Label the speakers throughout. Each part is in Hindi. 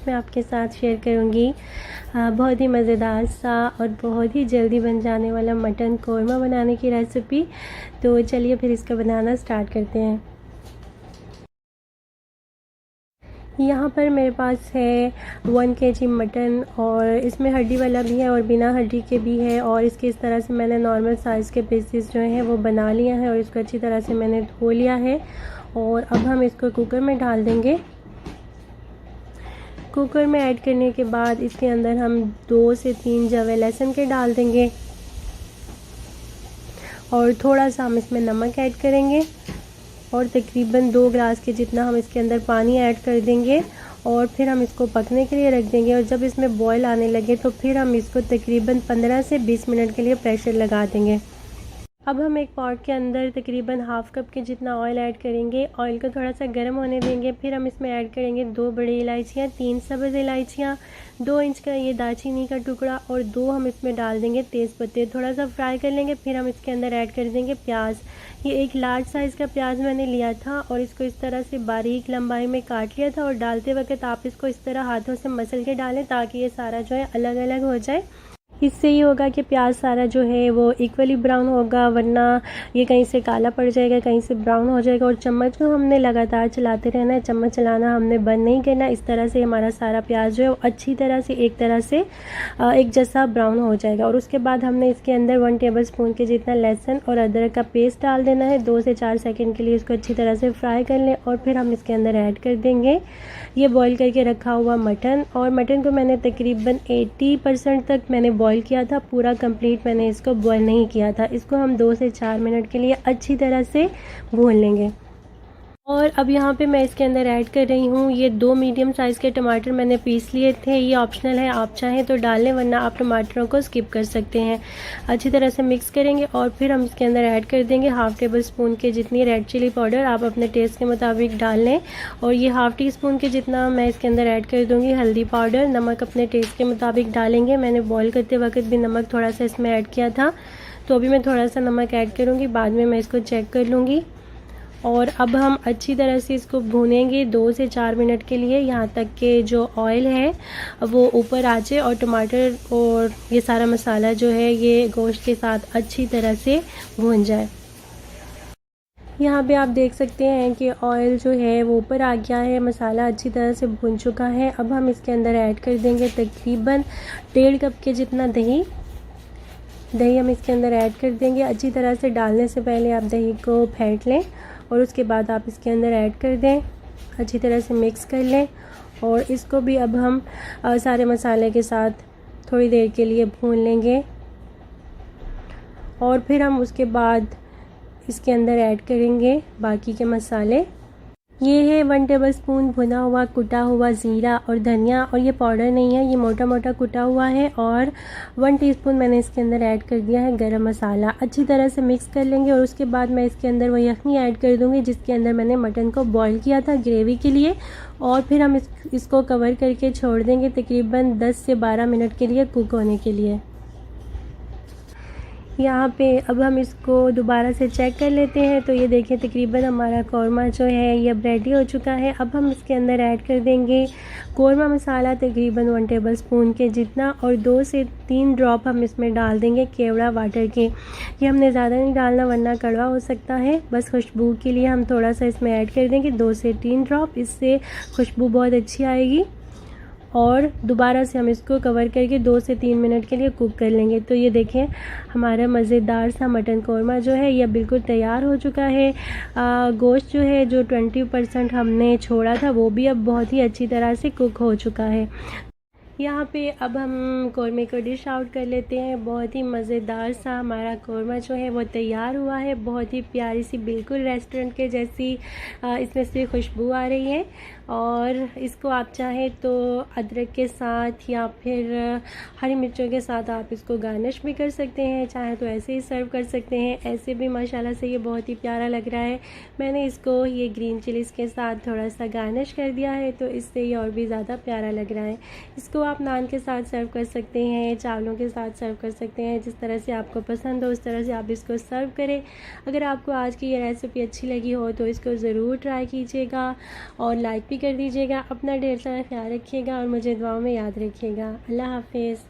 Speaker 1: मैं आपके साथ शेयर करूँगी बहुत ही मज़ेदार सा और बहुत ही जल्दी बन जाने वाला मटन कोरमा बनाने की रेसिपी। तो चलिए फिर इसका बनाना स्टार्ट करते हैं। यहाँ पर मेरे पास है 1 kg मटन और इसमें हड्डी वाला भी है और बिना हड्डी के भी है। और इसके इस तरह से मैंने नॉर्मल साइज़ के पीसेस जो हैं वो बना लिया है और इसको अच्छी तरह से मैंने धो लिया है। और अब हम इसको कुकर में डाल देंगे। कुकर में ऐड करने के बाद इसके अंदर हम 2 से 3 जवे लहसुन के डाल देंगे और थोड़ा सा हम इसमें नमक ऐड करेंगे और तकरीबन 2 ग्लास के जितना हम इसके अंदर पानी ऐड कर देंगे और फिर हम इसको पकने के लिए रख देंगे। और जब इसमें बॉयल आने लगे तो फिर हम इसको तकरीबन 15 से 20 मिनट के लिए प्रेशर लगा देंगे। अब हम एक पॉट के अंदर तकरीबन हाफ़ कप के जितना ऑयल ऐड करेंगे। ऑयल को थोड़ा सा गर्म होने देंगे। फिर हम इसमें ऐड करेंगे 2 बड़ी इलायचियाँ, 3 सब्ज़ इलायचियाँ, 2 इंच का ये दालचीनी का टुकड़ा और 2 हम इसमें डाल देंगे तेज़ पत्ते। थोड़ा सा फ्राई कर लेंगे। फिर हम इसके अंदर ऐड कर देंगे प्याज। ये एक लार्ज साइज़ का प्याज मैंने लिया था और इसको इस तरह से बारीक लंबाई में काट लिया था। और डालते वक्त आप इसको इस तरह हाथों से मसल के डालें ताकि ये सारा जो है अलग अलग हो जाए। इससे ये होगा कि प्याज सारा जो है वो इक्वली ब्राउन होगा, वरना ये कहीं से काला पड़ जाएगा, कहीं से ब्राउन हो जाएगा। और चम्मच को हमने लगातार चलाते रहना है, चम्मच चलाना हमने बंद नहीं करना। इस तरह से हमारा सारा प्याज जो है वो अच्छी तरह से एक जैसा ब्राउन हो जाएगा। और उसके बाद हमने इसके अंदर 1 टेबलस्पून के जितना लहसुन और अदरक का पेस्ट डाल देना है। 2 से 4 सेकेंड के लिए इसको अच्छी तरह से फ्राई कर लें और फिर हम इसके अंदर ऐड कर देंगे ये बॉईल करके रखा हुआ मटन। और मटन को मैंने तकरीबन 80% तक मैंने बॉईल किया था, पूरा कंप्लीट मैंने इसको बॉईल नहीं किया था। इसको हम 2 से 4 मिनट के लिए अच्छी तरह से भून लेंगे। और अब यहाँ पे मैं इसके अंदर ऐड कर रही हूँ ये 2 मीडियम साइज़ के टमाटर मैंने पीस लिए थे। ये ऑप्शनल है, आप चाहें तो डाल लें, वरना आप टमाटरों को स्किप कर सकते हैं। अच्छी तरह से मिक्स करेंगे और फिर हम इसके अंदर ऐड कर देंगे हाफ़ टेबल स्पून के जितनी रेड चिली पाउडर। आप अपने टेस्ट के मुताबिक डाल लें। और ये हाफ़ टी स्पून के जितना मैं इसके अंदर ऐड कर दूँगी हल्दी पाउडर। नमक अपने टेस्ट के मुताबिक डालेंगे। मैंने बॉयल करते वक्त भी नमक थोड़ा सा इसमें ऐड किया था, तो अभी मैं थोड़ा सा नमक ऐड करूँगी, बाद में मैं इसको चेक कर लूँगी। और अब हम अच्छी तरह से इसको भूनेंगे 2 से 4 मिनट के लिए, यहाँ तक कि जो ऑयल है वो ऊपर आ जाए और टमाटर और ये सारा मसाला जो है ये गोश्त के साथ अच्छी तरह से भून जाए। यहाँ पे आप देख सकते हैं कि ऑयल जो है वो ऊपर आ गया है, मसाला अच्छी तरह से भून चुका है। अब हम इसके अंदर ऐड कर देंगे तकरीबन 1.5 कप के जितना दही हम इसके अंदर ऐड कर देंगे। अच्छी तरह से डालने से पहले आप दही को फेंट लें और उसके बाद आप इसके अंदर ऐड कर दें, अच्छी तरह से मिक्स कर लें। और इसको भी अब हम सारे मसाले के साथ थोड़ी देर के लिए भून लेंगे और फिर हम उसके बाद इसके अंदर ऐड करेंगे बाकी के मसाले। ये है 1 टेबलस्पून भुना हुआ कुटा हुआ ज़ीरा और धनिया, और ये पाउडर नहीं है, ये मोटा मोटा कुटा हुआ है। और 1 टीस्पून मैंने इसके अंदर ऐड कर दिया है गरम मसाला। अच्छी तरह से मिक्स कर लेंगे और उसके बाद मैं इसके अंदर वो यखनी ऐड कर दूँगी जिसके अंदर मैंने मटन को बॉईल किया था ग्रेवी के लिए। और फिर हम इसको कवर करके छोड़ देंगे तकरीबन 10 से 12 मिनट के लिए कुक होने के लिए। यहाँ पे अब हम इसको दोबारा से चेक कर लेते हैं। तो ये देखिए तकरीबन हमारा कौरमा जो है ये अब रेडी हो चुका है। अब हम इसके अंदर ऐड कर देंगे कौरमा मसाला तकरीबन 1 टेबलस्पून के जितना और 2 से 3 ड्रॉप हम इसमें डाल देंगे केवड़ा वाटर के। ये हमने ज़्यादा नहीं डालना वरना कड़वा हो सकता है, बस खुशबू के लिए हम थोड़ा सा इसमें ऐड कर देंगे 2 से 3 ड्रॉप, इससे खुशबू बहुत अच्छी आएगी। और दोबारा से हम इसको कवर करके 2 से 3 मिनट के लिए कुक कर लेंगे। तो ये देखें हमारा मज़ेदार सा मटन कौरमा जो है ये बिल्कुल तैयार हो चुका है। गोश्त जो है जो 20% हमने छोड़ा था वो भी अब बहुत ही अच्छी तरह से कुक हो चुका है। यहाँ पे अब हम कौरमे को डिश आउट कर लेते हैं। बहुत ही मज़ेदार सा हमारा कौरमा जो है वो तैयार हुआ है। बहुत ही प्यारी सी बिल्कुल रेस्टोरेंट के जैसी इसमें से खुशबू आ रही है। और इसको आप चाहें तो अदरक के साथ या फिर हरी मिर्चों के साथ आप इसको गार्निश भी कर सकते हैं, चाहे तो ऐसे ही सर्व कर सकते हैं। ऐसे भी माशाल्लाह से ये बहुत ही प्यारा लग रहा है। मैंने इसको ये ग्रीन चिलीज़ के साथ थोड़ा सा गार्निश कर दिया है तो इससे ये और भी ज़्यादा प्यारा लग रहा है। इसको इसको आप नान के साथ सर्व कर सकते हैं, चावलों के साथ सर्व कर सकते हैं, जिस तरह से आपको पसंद हो उस तरह से आप इसको सर्व करें। अगर आपको आज की ये रेसिपी अच्छी लगी हो तो इसको ज़रूर ट्राई कीजिएगा और लाइक भी कर दीजिएगा। अपना ढेर सारा ख्याल रखिएगा और मुझे दुआओं में याद रखिएगा। अल्लाह हाफिज़।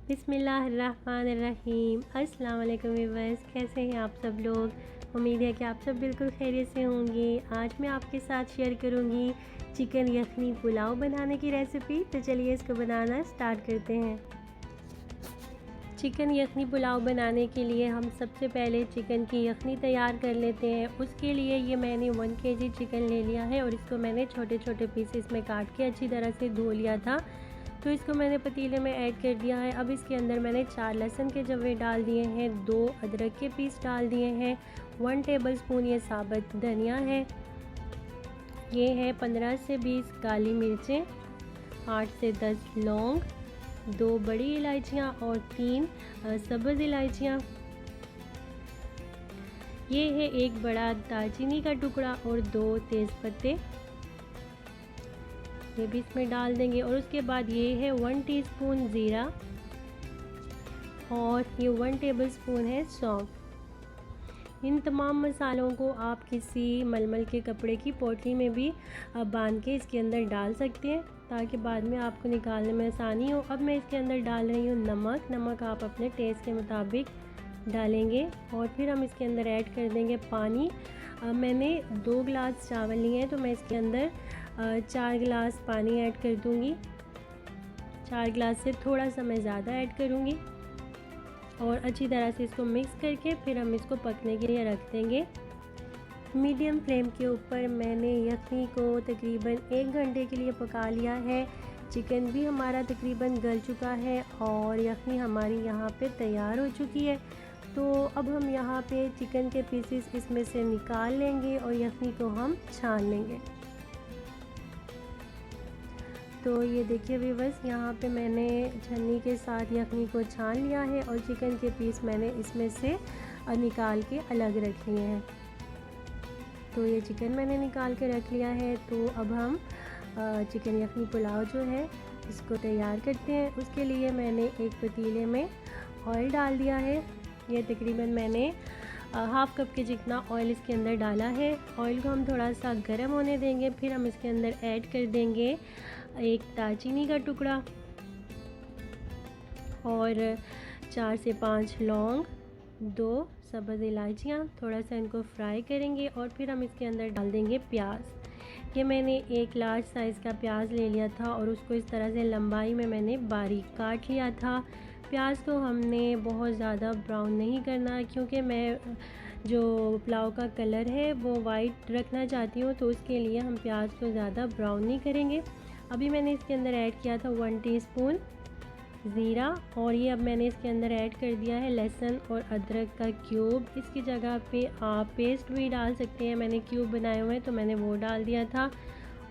Speaker 1: बिस्मिल्लाहिर्रहमानिर्रहीम। अस्सलाम वालेकुम व्यूअर्स, कैसे हैं आप सब लोग। उम्मीद है कि आप सब बिल्कुल खैरियत से होंगे। आज मैं आपके साथ शेयर करूंगी चिकन यखनी पुलाव बनाने की रेसिपी। तो चलिए इसको बनाना स्टार्ट करते हैं। चिकन यखनी पुलाव बनाने के लिए हम सबसे पहले चिकन की यखनी तैयार कर लेते हैं। उसके लिए ये मैंने 1 kg चिकन ले लिया है और इसको मैंने छोटे छोटे पीसेस में काट के अच्छी तरह से धो लिया था। तो इसको मैंने पतीले में ऐड कर दिया है। अब इसके अंदर मैंने 4 लहसुन के जवे डाल दिए हैं, 2 अदरक के पीस डाल दिए हैं, 1 टेबलस्पून ये साबुत धनिया है, ये है 15 से 20 काली मिर्चें, 8 से 10 लौंग, 2 बड़ी इलायचियाँ और 3 सब्ज़ इलायचियाँ, ये है 1 बड़ा दालचीनी का टुकड़ा और 2 तेज़पत्ते, ये भी इसमें डाल देंगे। और उसके बाद ये है 1 टीस्पून ज़ीरा और ये 1 टेबलस्पून है सौंफ। इन तमाम मसालों को आप किसी मलमल के कपड़े की पोटली में भी बांध के इसके अंदर डाल सकते हैं ताकि बाद में आपको निकालने में आसानी हो। अब मैं इसके अंदर डाल रही हूँ नमक आप अपने टेस्ट के मुताबिक डालेंगे और फिर हम इसके अंदर ऐड कर देंगे पानी। मैंने 2 गिलास चावल लिए हैं तो मैं इसके अंदर 4 गिलास पानी ऐड कर दूंगी। 4 गिलास से थोड़ा सा मैं ज़्यादा ऐड करूंगी और अच्छी तरह से इसको मिक्स करके फिर हम इसको पकने के लिए रख देंगे। मीडियम फ्लेम के ऊपर मैंने यखनी को तकरीबन 1 घंटे के लिए पका लिया है। चिकन भी हमारा तकरीबन गल चुका है और यखनी हमारी यहाँ पे तैयार हो चुकी है। तो अब हम यहाँ पे चिकन के पीसेस इसमें से निकाल लेंगे और यखनी को हम छान लेंगे। तो ये देखिए व्यूअर्स, यहाँ पे मैंने छन्नी के साथ यखनी को छान लिया है और चिकन के पीस मैंने इसमें से निकाल के अलग रख लिए हैं। तो ये चिकन मैंने निकाल के रख लिया है। तो अब हम चिकन यखनी पुलाव जो है इसको तैयार करते हैं। उसके लिए मैंने एक पतीले में ऑयल डाल दिया है। ये तकरीबन मैंने हाफ़ कप के जितना ऑयल इसके अंदर डाला है। ऑयल को हम थोड़ा सा गर्म होने देंगे। फिर हम इसके अंदर ऐड कर देंगे 1 दालचीनी का टुकड़ा और 4 से 5 लौंग, 2 सब्ज़ इलायचियाँ। थोड़ा सा इनको फ्राई करेंगे और फिर हम इसके अंदर डाल देंगे प्याज। ये मैंने एक लार्ज साइज़ का प्याज ले लिया था और उसको इस तरह से लंबाई में मैंने बारीक काट लिया था। प्याज को हमने बहुत ज़्यादा ब्राउन नहीं करना क्योंकि मैं जो पुलाव का कलर है वो वाइट रखना चाहती हूँ, तो उसके लिए हम प्याज को ज़्यादा ब्राउन नहीं करेंगे। अभी मैंने इसके अंदर ऐड किया था 1 टीस्पून ज़ीरा और ये अब मैंने इसके अंदर ऐड कर दिया है लहसुन और अदरक का क्यूब। इसकी जगह पे आप पेस्ट भी डाल सकते हैं, मैंने क्यूब बनाए हुए हैं तो मैंने वो डाल दिया था।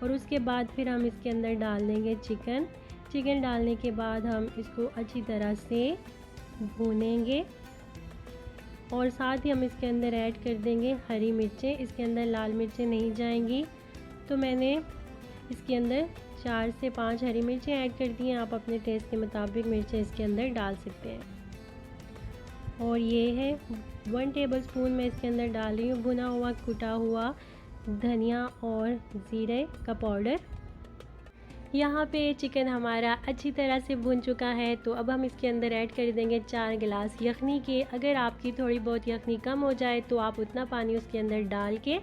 Speaker 1: और उसके बाद फिर हम इसके अंदर डाल देंगे चिकन। चिकन डालने के बाद हम इसको अच्छी तरह से भूनेंगे और साथ ही हम इसके अंदर ऐड कर देंगे हरी मिर्चें। इसके अंदर लाल मिर्चें नहीं जाएंगी, तो मैंने इसके अंदर 4 से 5 हरी मिर्चें ऐड कर दी हैं। आप अपने टेस्ट के मुताबिक मिर्चें इसके अंदर डाल सकते हैं। और ये है 1 टेबलस्पून मैं इसके अंदर डाल रही हूँ भुना हुआ कुटा हुआ धनिया और ज़ीरे का पाउडर। यहाँ पे चिकन हमारा अच्छी तरह से भुन चुका है। तो अब हम इसके अंदर ऐड कर देंगे 4 गिलास यखनी के। अगर आपकी थोड़ी बहुत यखनी कम हो जाए तो आप उतना पानी उसके अंदर डाल के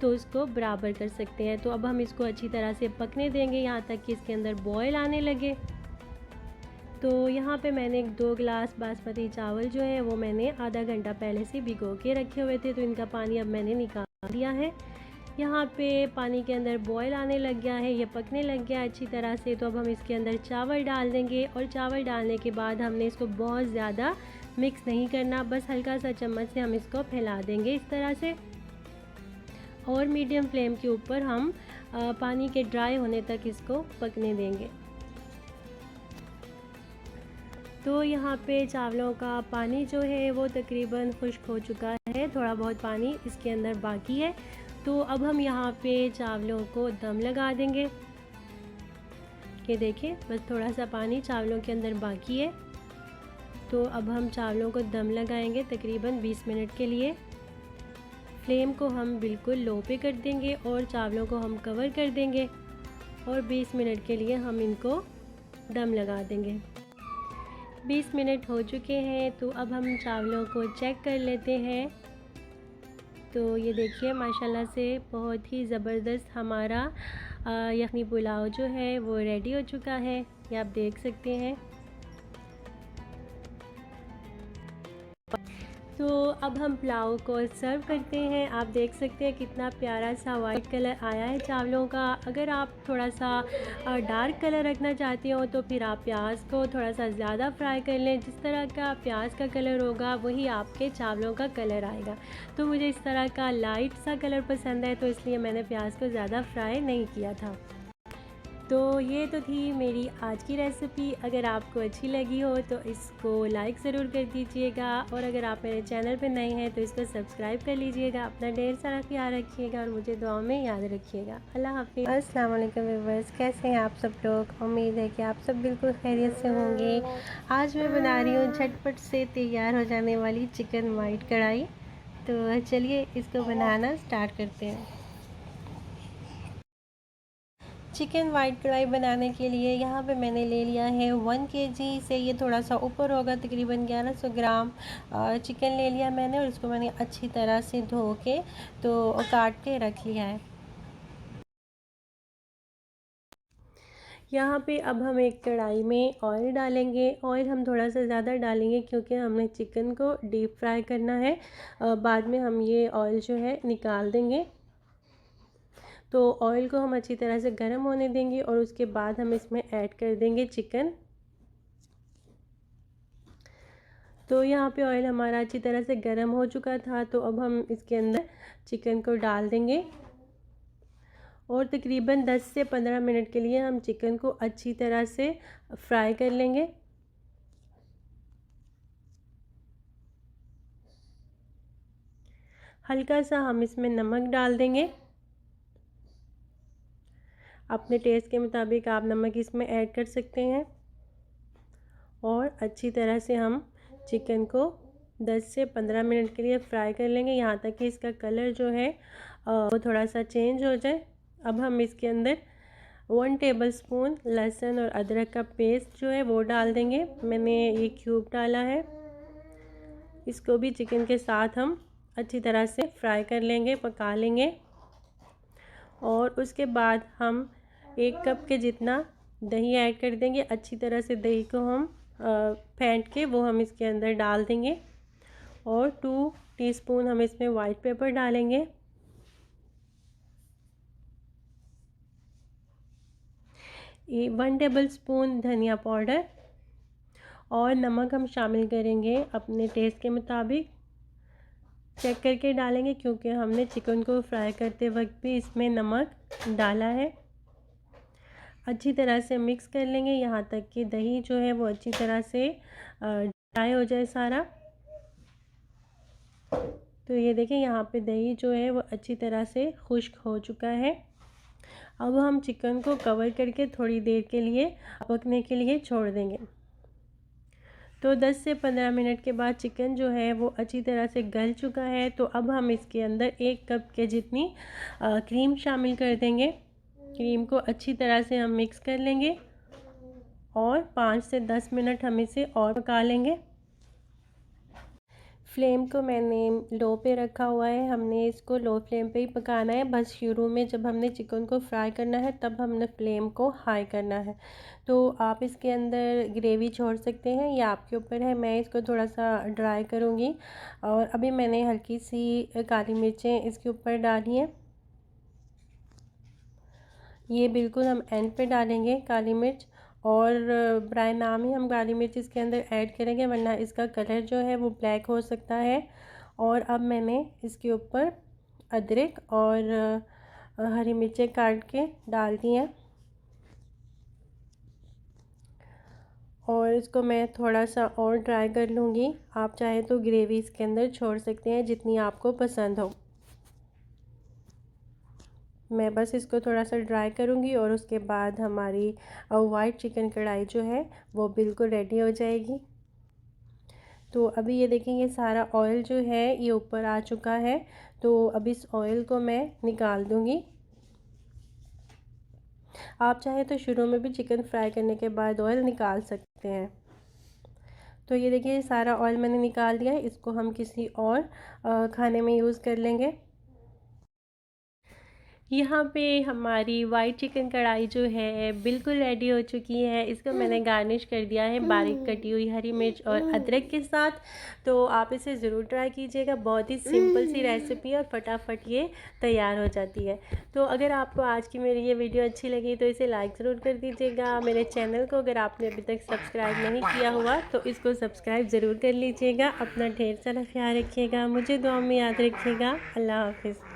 Speaker 1: तो उसको बराबर कर सकते हैं। तो अब हम इसको अच्छी तरह से पकने देंगे यहाँ तक कि इसके अंदर बॉयल आने लगे। तो यहाँ पे मैंने 2 गिलास बासमती चावल जो है वो मैंने आधा घंटा पहले से भिगो के रखे हुए थे, तो इनका पानी अब मैंने निकाल दिया है। यहाँ पे पानी के अंदर बॉयल आने लग गया है, ये पकने लग गया अच्छी तरह से। तो अब हम इसके अंदर चावल डाल देंगे और चावल डालने के बाद हमने इसको बहुत ज़्यादा मिक्स नहीं करना, बस हल्का सा चम्मच से हम इसको फैला देंगे इस तरह से। और मीडियम फ्लेम के ऊपर हम पानी के ड्राई होने तक इसको पकने देंगे। तो यहाँ पे चावलों का पानी जो है वो तकरीबन खुश्क हो चुका है, थोड़ा बहुत पानी इसके अंदर बाकी है। तो अब हम यहाँ पे चावलों को दम लगा देंगे। ये देखिए बस थोड़ा सा पानी चावलों के अंदर बाकी है। तो अब हम चावलों को दम लगाएंगे तकरीबन 20 मिनट के लिए। फ्लेम को हम बिल्कुल लो पे कर देंगे और चावलों को हम कवर कर देंगे और 20 मिनट के लिए हम इनको दम लगा देंगे। 20 मिनट हो चुके हैं, तो अब हम चावलों को चेक कर लेते हैं। तो ये देखिए माशाल्लाह से बहुत ही ज़बरदस्त हमारा यखनी पुलाव जो है वो रेडी हो चुका है, ये आप देख सकते हैं। तो अब हम पुलाव को सर्व करते हैं। आप देख सकते हैं कितना प्यारा सा वाइट कलर आया है चावलों का। अगर आप थोड़ा सा डार्क कलर रखना चाहते हो तो फिर आप प्याज को थोड़ा सा ज़्यादा फ्राई कर लें। जिस तरह का प्याज का कलर होगा वही आपके चावलों का कलर आएगा। तो मुझे इस तरह का लाइट सा कलर पसंद है, तो इसलिए मैंने प्याज को ज़्यादा फ्राई नहीं किया था। तो ये तो थी मेरी आज की रेसिपी। अगर आपको अच्छी लगी हो तो इसको लाइक ज़रूर कर दीजिएगा, और अगर आप मेरे चैनल पर नए हैं तो इसको सब्सक्राइब कर लीजिएगा। अपना ढेर सारा ख्याल रखिएगा और मुझे दुआओं में याद रखिएगा। अल्लाह हाफिज़। अस्सलाम वालेकुम व्यूअर्स, कैसे हैं आप सब लोग? उम्मीद है कि आप सब बिल्कुल खैरियत से होंगे। आज मैं बना रही हूँ झटपट से तैयार हो जाने वाली चिकन वाइट कढ़ाई। तो चलिए इसको बनाना स्टार्ट करते हैं। चिकन वाइट कढ़ाई बनाने के लिए यहाँ पे मैंने ले लिया है 1 kg से ये थोड़ा सा ऊपर होगा, तकरीबन 1100 ग्राम चिकन ले लिया मैंने, और इसको मैंने अच्छी तरह से धो के तो काट के रख लिया है। यहाँ पे अब हम एक कढ़ाई में ऑयल डालेंगे। ऑयल हम थोड़ा सा ज़्यादा डालेंगे क्योंकि हमने चिकन को डीप फ्राई करना है। बाद में हम ये ऑयल जो है निकाल देंगे। तो ऑयल को हम अच्छी तरह से गर्म होने देंगे और उसके बाद हम इसमें ऐड कर देंगे चिकन। तो यहाँ पे ऑयल हमारा अच्छी तरह से गर्म हो चुका था, तो अब हम इसके अंदर चिकन को डाल देंगे और तकरीबन 10 से 15 मिनट के लिए हम चिकन को अच्छी तरह से फ्राई कर लेंगे। हल्का सा हम इसमें नमक डाल देंगे। अपने टेस्ट के मुताबिक आप नमक इसमें ऐड कर सकते हैं। और अच्छी तरह से हम चिकन को 10 से 15 मिनट के लिए फ्राई कर लेंगे, यहाँ तक कि इसका कलर जो है वो थोड़ा सा चेंज हो जाए। अब हम इसके अंदर 1 टेबलस्पून लहसुन और अदरक का पेस्ट जो है वो डाल देंगे। मैंने ये क्यूब डाला है। इसको भी चिकन के साथ हम अच्छी तरह से फ्राई कर लेंगे, पका लेंगे। और उसके बाद हम 1 कप के जितना दही ऐड कर देंगे। अच्छी तरह से दही को हम फेंट के वो हम इसके अंदर डाल देंगे। और 2 टीस्पून हम इसमें वाइट पेपर डालेंगे। ये 1 टेबलस्पून धनिया पाउडर और नमक हम शामिल करेंगे अपने टेस्ट के मुताबिक। चेक करके डालेंगे क्योंकि हमने चिकन को फ्राई करते वक्त भी इसमें नमक डाला है। अच्छी तरह से मिक्स कर लेंगे यहाँ तक कि दही जो है वो अच्छी तरह से ड्राई हो जाए सारा। तो ये देखें यहाँ पे दही जो है वो अच्छी तरह से खुश्क हो चुका है। अब हम चिकन को कवर करके थोड़ी देर के लिए पकने के लिए छोड़ देंगे। तो 10 से 15 मिनट के बाद चिकन जो है वो अच्छी तरह से गल चुका है। तो अब हम इसके अंदर 1 कप के जितनी क्रीम शामिल कर देंगे। क्रीम को अच्छी तरह से हम मिक्स कर लेंगे और 5 से 10 मिनट हम इसे और पका लेंगे। फ्लेम को मैंने लो पे रखा हुआ है। हमने इसको लो फ्लेम पे ही पकाना है। बस शुरू में जब हमने चिकन को फ्राई करना है तब हमने फ्लेम को हाई करना है। तो आप इसके अंदर ग्रेवी छोड़ सकते हैं, या आपके ऊपर है। मैं इसको थोड़ा सा ड्राई करूँगी। और अभी मैंने हल्की सी काली मिर्चें इसके ऊपर डाली हैं। ये बिल्कुल हम एंड पे डालेंगे काली मिर्च, और बराए नाम ही हम काली मिर्च इसके अंदर ऐड करेंगे, वरना इसका कलर जो है वो ब्लैक हो सकता है। और अब मैंने इसके ऊपर अदरक और हरी मिर्चें काट के डाल दी हैं। और इसको मैं थोड़ा सा और ड्राई कर लूँगी। आप चाहे तो ग्रेवी इसके अंदर छोड़ सकते हैं जितनी आपको पसंद हो। मैं बस इसको थोड़ा सा ड्राई करूँगी और उसके बाद हमारी वाइट चिकन कढ़ाई जो है वो बिल्कुल रेडी हो जाएगी। तो अभी ये देखें, ये सारा ऑयल जो है ये ऊपर आ चुका है। तो अब इस ऑयल को मैं निकाल दूँगी। आप चाहे तो शुरू में भी चिकन फ्राई करने के बाद ऑयल निकाल सकते हैं। तो ये देखिए सारा ऑयल मैंने निकाल दिया है। इसको हम किसी और खाने में यूज़ कर लेंगे। यहाँ पे हमारी वाइट चिकन कढ़ाई जो है बिल्कुल रेडी हो चुकी है। इसको मैंने गार्निश कर दिया है बारीक कटी हुई हरी मिर्च और अदरक के साथ। तो आप इसे ज़रूर ट्राई कीजिएगा। बहुत ही सिंपल सी रेसिपी है और फटाफट ये तैयार हो जाती है। तो अगर आपको आज की मेरी ये वीडियो अच्छी लगी तो इसे लाइक ज़रूर कर दीजिएगा। मेरे चैनल को अगर आपने अभी तक सब्सक्राइब नहीं किया हुआ तो इसको सब्सक्राइब ज़रूर कर लीजिएगा। अपना ढेर सारा ख्याल रखिएगा। मुझे दुआ में याद रखिएगा। अल्लाह हाफिज़।